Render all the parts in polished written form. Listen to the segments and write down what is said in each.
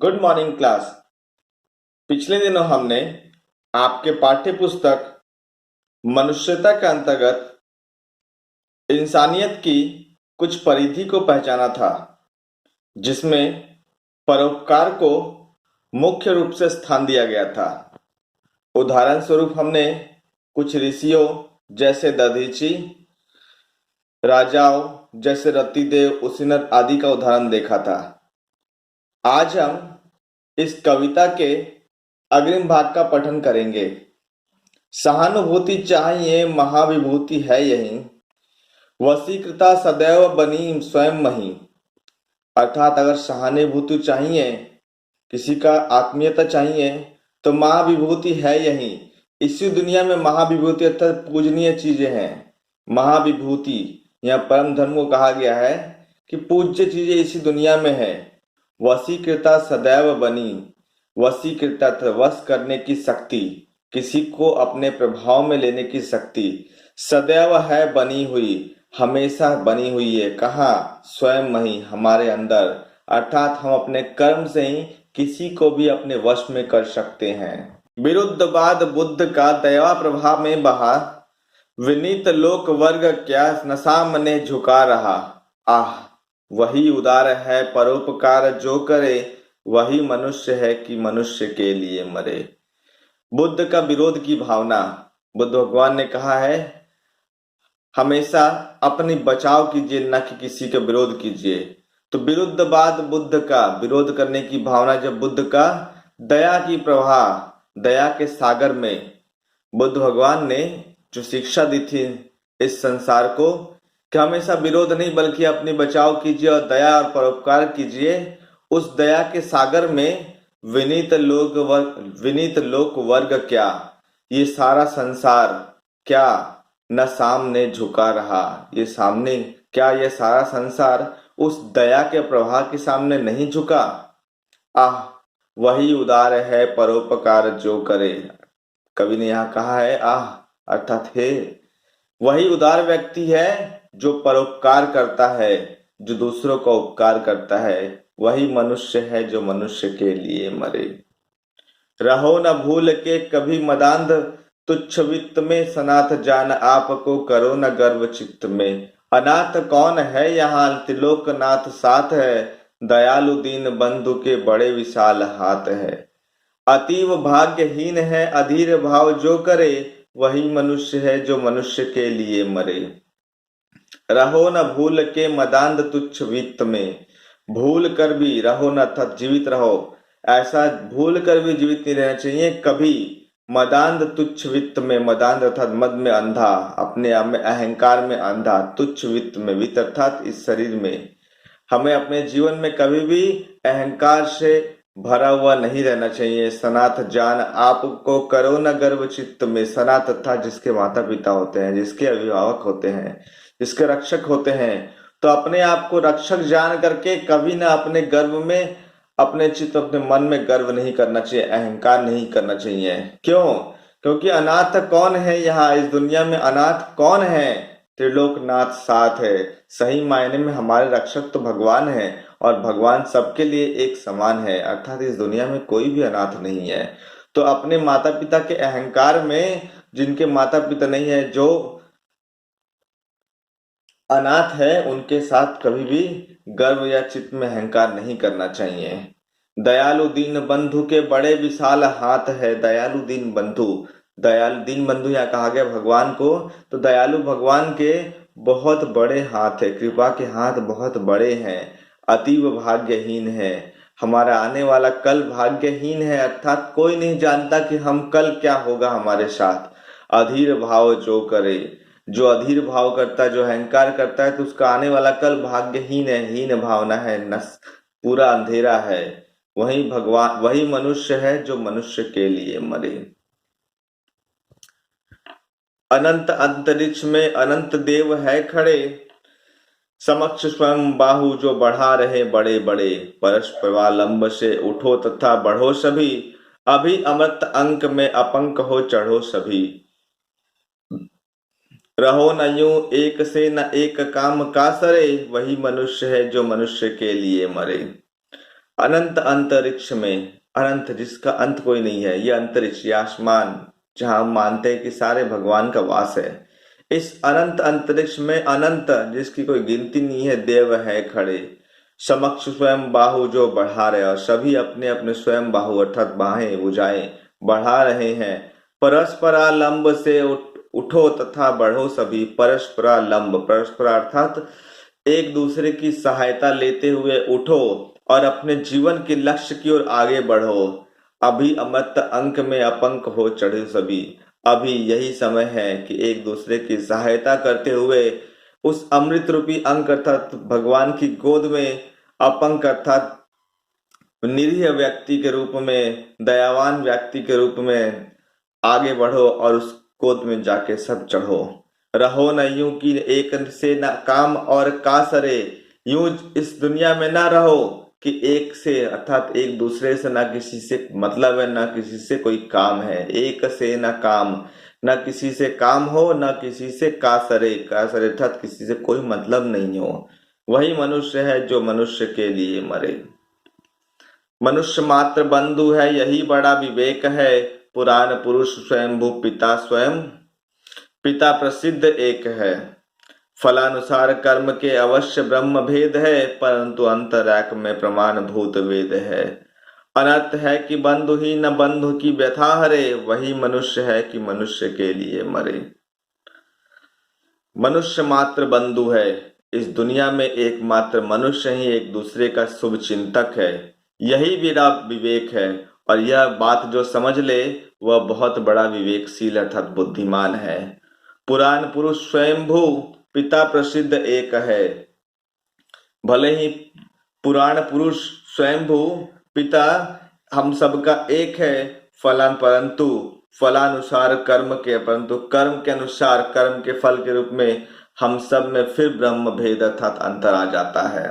Good morning class. पिछले दिनों हमने आपके पाठ्य पुस्तक मनुष्यता के अंतर्गत इंसानियत की कुछ परिधि को पहचाना था, जिसमें परोपकार को मुख्य रूप से स्थान दिया गया था। उदाहरण स्वरूप हमने कुछ ऋषियों जैसे दधीची, राजाओं जैसे रतिदेव, उसिनर आदि का उदाहरण देखा था। आज हम इस कविता के अग्रिम भाग का पठन करेंगे। सहानुभूति चाहिए महाविभूति है यही, वशीकृता सदैव बनी स्वयं मही। अर्थात अगर सहानुभूति चाहिए, किसी का आत्मीयता चाहिए, तो महाविभूति है यही। इसी दुनिया में महाविभूति अर्थात पूजनीय चीजें हैं। महाविभूति यहाँ परम धर्म को कहा गया है कि पूज्य चीजें इसी दुनिया में है। वशीकृता सदैव बनी, वशीकृता वश करने की शक्ति, किसी को अपने प्रभाव में लेने की शक्ति, सदैव है बनी हुई, हमेशा बनी हुई है। कहाँ? स्वयं में ही, हमारे अंदर। अर्थात हम अपने कर्म से ही किसी को भी अपने वश में कर सकते हैं। विरुद्धवाद बुद्ध का दया प्रभाव में बहा, विनीत लोक वर्ग क्या नशा मने झुका रहा। आह, वही उदार है परोपकार जो करे, वही मनुष्य है कि मनुष्य के लिए मरे। बुद्ध का विरोध की भावना। बुद्ध भगवान ने कहा है हमेशा अपनी बचाव कीजिए, न कि किसी का विरोध कीजिए। तो विरुद्धवाद बुद्ध का विरोध करने की भावना, जब बुद्ध का दया की प्रवाह, दया के सागर में बुद्ध भगवान ने जो शिक्षा दी थी इस संसार को कि हमेशा विरोध नहीं बल्कि अपनी बचाव कीजिए और दया और परोपकार कीजिए, उस दया के सागर में विनीत लोक वर्ग क्या, ये सारा संसार क्या न सामने झुका रहा। ये सामने क्या, ये सारा संसार उस दया के प्रवाह के सामने नहीं झुका। आह, वही उदार है परोपकार जो करे। कवि ने यहाँ कहा है आह अर्थात हे, वही उदार व्यक्ति है जो परोपकार करता है, जो दूसरों का उपकार करता है। वही मनुष्य है जो मनुष्य के लिए मरे। रहो न भूल के कभी मदांध, तुच्छ वित्त में सनाथ जान आपको करो न गर्व चित्त में। अनाथ कौन है यहाँ त्रिलोकनाथ साथ है, दयालु दीन बंधु के बड़े विशाल हाथ है। अतीव भाग्यहीन है अधीर भाव जो करे, वही मनुष्य है जो मनुष्य के लिए मरे। रहो न भूल के मदांध तुच्छ वित्त में, भूल कर भी रहो न अर्थात जीवित रहो, ऐसा भूल कर भी जीवित नहीं रहना चाहिए कभी। मदांध तुच्छ वित्त में, मदांध अर्थात मद में अंधा, अपने आप में अहंकार में अंधा, तुच्छ वित्त में, वित्त अर्थात इस शरीर में। हमें अपने जीवन में कभी भी अहंकार से भरा हुआ नहीं रहना चाहिए। सनाथ जान आपको करो न गर्व चित्त में। सनाथ अर्थात जिसके माता पिता होते हैं, जिसके अभिभावक होते हैं, जिसके रक्षक होते हैं, तो अपने आप को रक्षक जान करके कभी ना अपने गर्व में, अपने चित्त, अपने मन में गर्व नहीं करना चाहिए, अहंकार नहीं करना चाहिए। क्यों? क्योंकि अनाथ कौन है यहाँ इस दुनिया में? अनाथ कौन है? त्रिलोकनाथ साथ है। सही मायने में हमारे रक्षक तो भगवान है और भगवान सबके लिए एक समान है, अर्थात इस दुनिया में कोई भी अनाथ नहीं है। तो अपने माता पिता के अहंकार में, जिनके माता पिता नहीं है, जो अनाथ है, उनके साथ कभी भी गर्व या चित्त में अहंकार नहीं करना चाहिए। दयालु दीन बंधु के बड़े विशाल हाथ है। दयालु दीन बंधु, दयालु दीन बंधु यहाँ कहा गया भगवान को, तो दयालु भगवान के बहुत बड़े हाथ है, कृपा के हाथ बहुत बड़े हैं। अतीव भाग्यहीन है, हमारा आने वाला कल भाग्यहीन है, अर्थात कोई नहीं जानता कि हम कल क्या होगा हमारे साथ। अधीर भाव जो करे, जो अधीर भाव करता है, जो अहंकार करता है, तो उसका आने वाला कल भाग्यहीन है, हीन भावना है, नस पूरा अंधेरा है। वही भगवान, वही मनुष्य है जो मनुष्य के लिए मरे। अनंत अंतरिक्ष में अनंत देव है खड़े, समक्ष स्वयं बाहु जो बढ़ा रहे बड़े बड़े। परस्परालंब से उठो तथा बढ़ो सभी, अभी अमृत अंक में अपंक हो चढ़ो सभी। रहो न यूं एक से न एक काम का सरे, वही मनुष्य है जो मनुष्य के लिए मरे। अनंत अंतरिक्ष में, अनंत जिसका अंत कोई नहीं है, ये अंतरिक्ष, ये आसमान जहां हम मानते हैं कि सारे भगवान का वास है, इस अनंत अंतरिक्ष में अनंत जिसकी कोई गिनती नहीं है देव है खड़े, समक्ष स्वयं बाहु जो बढ़ा रहे, और सभी अपने अपने स्वयं बाहु अर्थात बाहें भुजाएं बढ़ा रहे हैं। परस्परालंब से उठो तथा बढ़ो सभी, परस्परालंब, परस्परा अर्थात एक दूसरे की सहायता लेते हुए उठो और अपने जीवन के लक्ष्य की ओर आगे बढ़ो। अभी अमृत अंक में अपंक हो चढ़े सभी, अभी यही समय है कि एक दूसरे की सहायता करते हुए उस अमृत रूपी अंक अर्थात भगवान की गोद में अपंक अर्थात निरीह व्यक्ति के रूप में, दयावान व्यक्ति के रूप में आगे बढ़ो और उस गोद में जाके सब चढ़ो। रहो न यूं कि एक से न काम और का सरे, यूं इस दुनिया में ना रहो कि एक से अर्थात एक दूसरे से ना किसी से मतलब है, ना किसी से कोई काम है। एक से ना काम, ना किसी से काम हो, ना किसी से का सरे अर्थात किसी से कोई मतलब नहीं हो। वही मनुष्य है जो मनुष्य के लिए मरे। मनुष्य मात्र बंधु है यही बड़ा विवेक है, पुराण पुरुष स्वयंभू पिता स्वयं, पिता प्रसिद्ध एक है। फलानुसार कर्म के अवश्य ब्रह्म भेद है, परंतु अंतरैक में प्रमाण भूत वेद है। अनर्थ है कि बंधु ही न बंधु की व्यथा हरे, वही मनुष्य है कि मनुष्य के लिए मरे। मनुष्य मात्र बंधु है, इस दुनिया में एकमात्र मनुष्य ही एक दूसरे का शुभ चिंतक है, यही मेरा विवेक है। और यह बात जो समझ ले वह बहुत बड़ा विवेकशील अर्थात बुद्धिमान है। पुराण पुरुष स्वयंभू पिता प्रसिद्ध एक है, भले ही पुराण पुरुष स्वयंभू पिता हम सबका एक है, फलान परंतु फलानुसार कर्म के, परंतु कर्म के अनुसार कर्म के फल के रूप में हम सब में फिर ब्रह्म भेद अर्थात अंतर आ जाता है।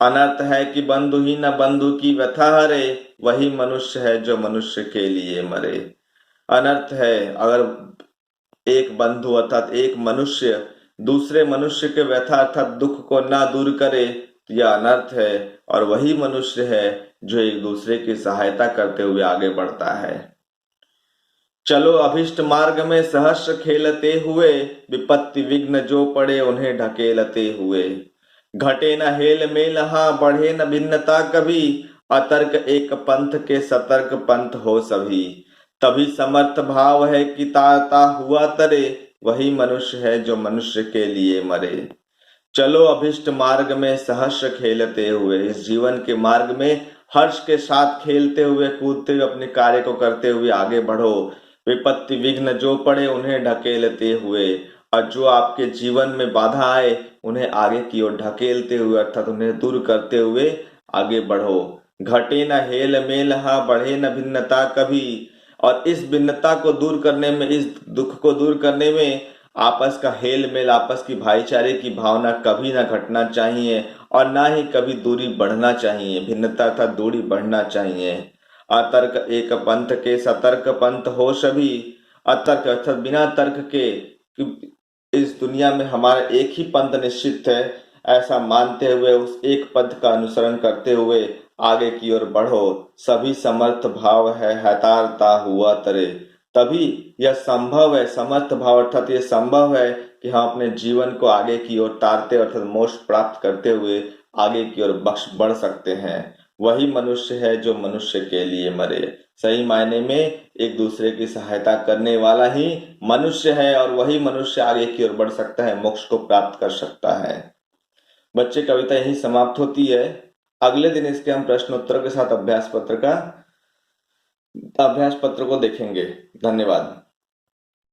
अनर्थ है कि बंधु ही न बंधु की व्यथा हरे, वही मनुष्य है जो मनुष्य के लिए मरे। अनर्थ है अगर एक बंधु अर्थात एक मनुष्य दूसरे मनुष्य के व्यथा अर्थात दुख को ना दूर करे तो यह अनर्थ है, और वही मनुष्य है जो एक दूसरे की सहायता करते हुए आगे बढ़ता है। चलो अभिष्ट मार्ग में सहस्र खेलते हुए, विपत्ति विघ्न जो पड़े उन्हें ढकेलते हुए। घटे न हेल मेल हाँ बढ़े न भिन्नता कभी, अतर्क एक पंथ के सतर्क पंथ हो सभी। तभी समर्थ भाव है कि ताता हुआ तरे, वही मनुष्य है जो मनुष्य के लिए मरे। चलो अभिष्ट मार्ग में सहर्ष खेलते हुए, इस जीवन के मार्ग में हर्ष के साथ खेलते हुए कूदते हुए अपने कार्य को करते हुए आगे बढ़ो। विपत्ति विघ्न जो पड़े उन्हें ढकेलते हुए, और जो आपके जीवन में बाधा आए उन्हें आगे की ओर ढकेलते हुए अर्थात उन्हें दूर करते हुए आगे बढ़ो। घटे न हेल मेल हाँ बढ़े न भिन्नता कभी, और इस भिन्नता को दूर करने में, इस दुख को दूर करने में आपस का हेल मेल, आपस की भाईचारे की भावना कभी ना घटना चाहिए और ना ही कभी दूरी बढ़ना चाहिए। भिन्नता अर्थात दूरी बढ़ना चाहिए। अतर्क एक पंथ के सतर्क पंथ हो सभी, अतर्क अर्थात बिना तर्क के कि इस दुनिया में हमारा एक ही पंथ निश्चित है, ऐसा मानते हुए उस एक पथ का अनुसरण करते हुए आगे की ओर बढ़ो। सभी समर्थ भाव है हतारता हुआ तरे, तभी यह संभव है, समर्थ भाव अर्थात यह संभव है कि हम अपने जीवन को आगे की ओर तारते अर्थात मोक्ष प्राप्त करते हुए आगे की ओर बख्श बढ़ सकते हैं। वही मनुष्य है जो मनुष्य के लिए मरे। सही मायने में एक दूसरे की सहायता करने वाला ही मनुष्य है, और वही मनुष्य आगे की ओर बढ़ सकता है, मोक्ष को प्राप्त कर सकता है। बच्चे, कविता यही समाप्त होती है। अगले दिन इसके हम प्रश्नोत्तर के साथ अभ्यास पत्र को देखेंगे। धन्यवाद।